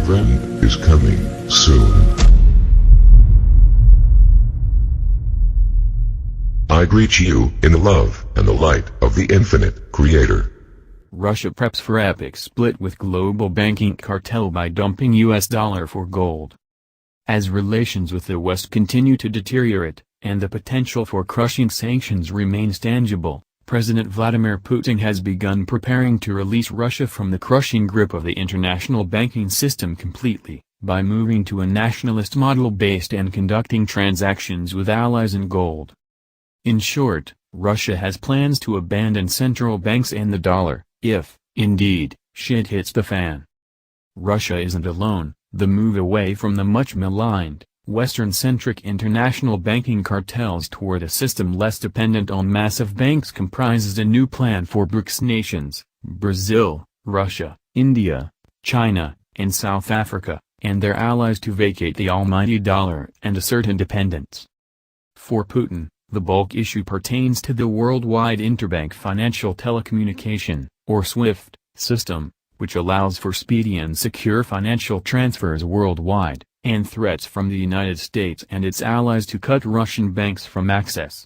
friend is coming soon. I greet you in the love and the light of the infinite Creator. Russia preps for epic split with global banking cartel by dumping US dollar for gold. As relations with the West continue to deteriorate, and the potential for crushing sanctions remains tangible, President Vladimir Putin has begun preparing to release Russia from the crushing grip of the international banking system completely, by moving to a nationalist model based and conducting transactions with allies in gold. In short, Russia has plans to abandon central banks and the dollar, if, indeed, shit hits the fan. Russia isn't alone. The move away from the much maligned, Western-centric international banking cartels toward a system less dependent on massive banks comprises a new plan for BRICS nations, Brazil, Russia, India, China, and South Africa, and their allies to vacate the almighty dollar and assert independence. For Putin, the bulk issue pertains to the worldwide interbank financial telecommunication, or SWIFT, system, which allows for speedy and secure financial transfers worldwide, and threats from the United States and its allies to cut Russian banks from access.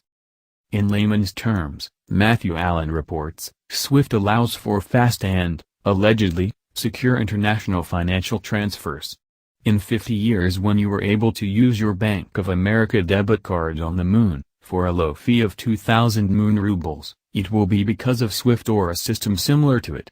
In layman's terms, Matthew Allen reports, SWIFT allows for fast and, allegedly, secure international financial transfers. In 50 years, when you were able to use your Bank of America debit card on the moon, for a low fee of 2,000 moon rubles, it will be because of SWIFT or a system similar to it.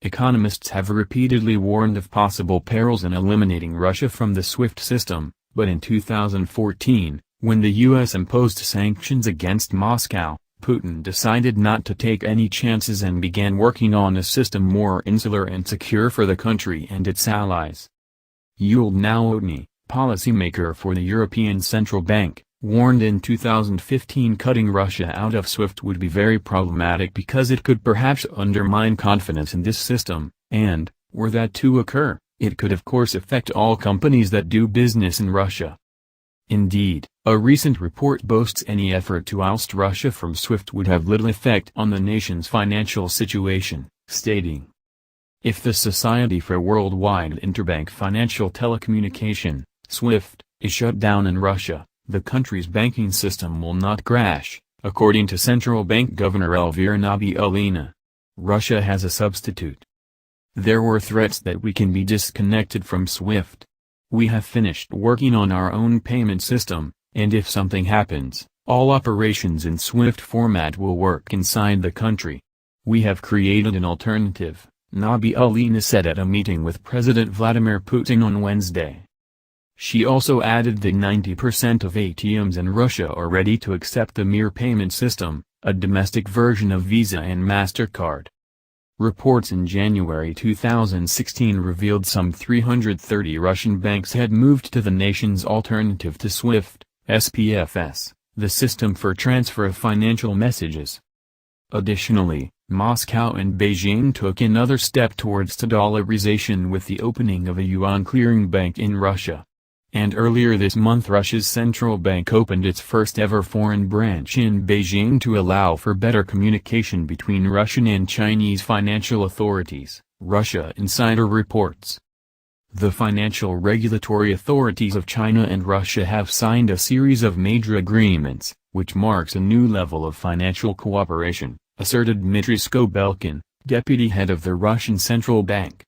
Economists have repeatedly warned of possible perils in eliminating Russia from the SWIFT system, but in 2014, when the U.S. imposed sanctions against Moscow, Putin decided not to take any chances and began working on a system more insular and secure for the country and its allies. Yuval Noah, policymaker for the European Central Bank, warned in 2015 cutting Russia out of SWIFT would be very problematic because it could perhaps undermine confidence in this system, and, were that to occur, it could of course affect all companies that do business in Russia. Indeed, a recent report boasts any effort to oust Russia from SWIFT would have little effect on the nation's financial situation, stating, "If the Society for Worldwide Interbank Financial Telecommunication, SWIFT, is shut down in Russia, the country's banking system will not crash," according to Central Bank Governor Elvira Nabiullina. Russia has a substitute. There were threats that we can be disconnected from SWIFT. We have finished working on our own payment system, and if something happens, all operations in SWIFT format will work inside the country. We have created an alternative, Nabiullina said at a meeting with President Vladimir Putin on Wednesday. She also added that 90% of ATMs in Russia are ready to accept the Mir payment system, a domestic version of Visa and MasterCard. Reports in January 2016 revealed some 330 Russian banks had moved to the nation's alternative to SWIFT, SPFS, the system for transfer of financial messages. Additionally, Moscow and Beijing took another step towards de-dollarization with the opening of a yuan clearing bank in Russia. And earlier this month Russia's central bank opened its first ever foreign branch in Beijing to allow for better communication between Russian and Chinese financial authorities, Russia Insider reports. The financial regulatory authorities of China and Russia have signed a series of major agreements, which marks a new level of financial cooperation, asserted Dmitry Skobelkin, deputy head of the Russian Central Bank.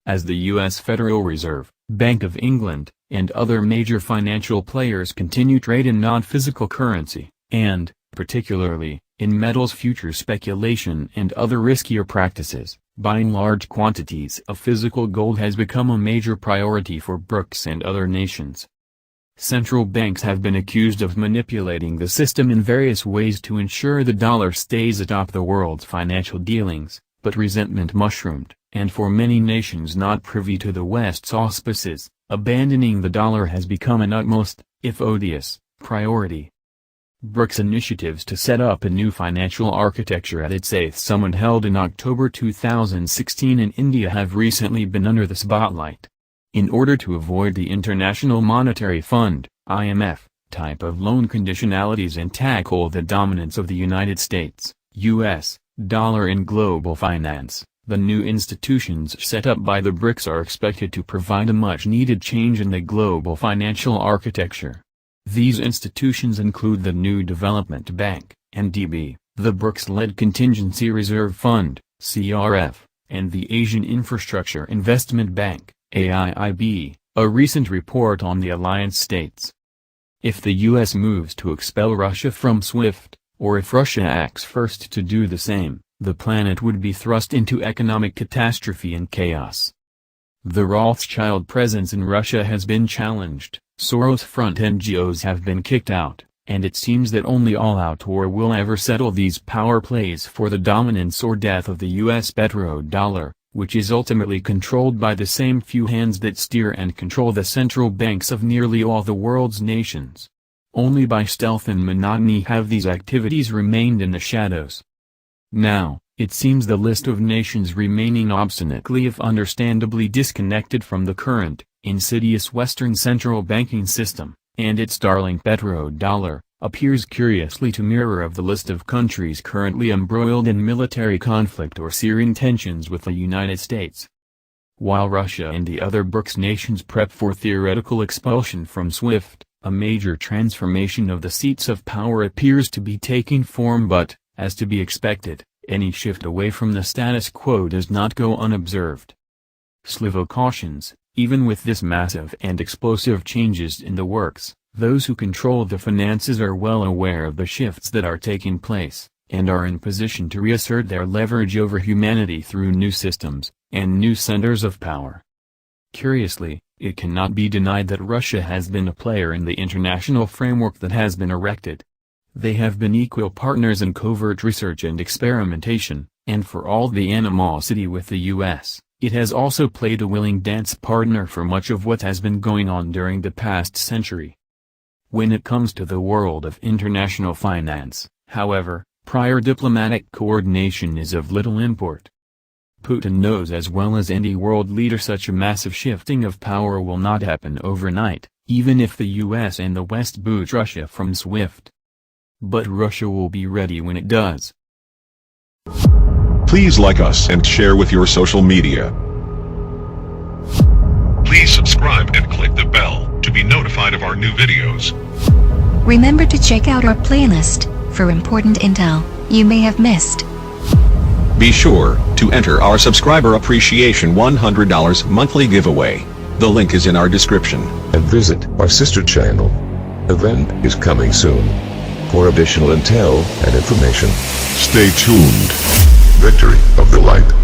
As the U.S. Federal Reserve, Bank of England, and other major financial players continue trade in non-physical currency, and, particularly, in metals futures speculation and other riskier practices, buying large quantities of physical gold has become a major priority for BRICS and other nations. Central banks have been accused of manipulating the system in various ways to ensure the dollar stays atop the world's financial dealings, but resentment mushroomed, and for many nations not privy to the West's auspices, abandoning the dollar has become an utmost, if odious, priority. BRICS initiatives to set up a new financial architecture at its 8th summit held in October 2016 in India have recently been under the spotlight. In order to avoid the International Monetary Fund, IMF, type of loan conditionalities and tackle the dominance of the United States, U.S., dollar in global finance, The new institutions set up by the BRICS are expected to provide a much-needed change in the global financial architecture. These institutions include the New Development Bank, NDB, the BRICS-led Contingency Reserve Fund, CRF, and the Asian Infrastructure Investment Bank, AIIB, a recent report on the alliance states. If the U.S. moves to expel Russia from SWIFT, or if Russia acts first to do the same, the planet would be thrust into economic catastrophe and chaos. The Rothschild presence in Russia has been challenged, Soros-front NGOs have been kicked out, and it seems that only all-out war will ever settle these power plays for the dominance or death of the U.S. petrodollar, which is ultimately controlled by the same few hands that steer and control the central banks of nearly all the world's nations. Only by stealth and monotony have these activities remained in the shadows. Now, it seems the list of nations remaining obstinately if understandably disconnected from the current, insidious Western central banking system, and its darling petrodollar, appears curiously to mirror of the list of countries currently embroiled in military conflict or searing tensions with the United States. While Russia and the other BRICS nations prep for theoretical expulsion from SWIFT, a major transformation of the seats of power appears to be taking form but, as to be expected, any shift away from the status quo does not go unobserved. Slivo cautions, even with this massive and explosive changes in the works, those who control the finances are well aware of the shifts that are taking place, and are in position to reassert their leverage over humanity through new systems, and new centers of power. Curiously, it cannot be denied that Russia has been a player in the international framework that has been erected. They have been equal partners in covert research and experimentation, and for all the animosity with the U.S., it has also played a willing dance partner for much of what has been going on during the past century. When it comes to the world of international finance, however, prior diplomatic coordination is of little import. Putin knows as well as any world leader such a massive shifting of power will not happen overnight, even if the US and the West boot Russia from SWIFT. But Russia will be ready when it does. Please like us and share with your social media. Please subscribe and click the bell to be notified of our new videos. Remember to check out our playlist for important intel you may have missed. Be sure to enter our subscriber appreciation $100 monthly giveaway. The link is in our description. And visit our sister channel. Event is coming soon. For additional intel and information, stay tuned. Victory of the Light.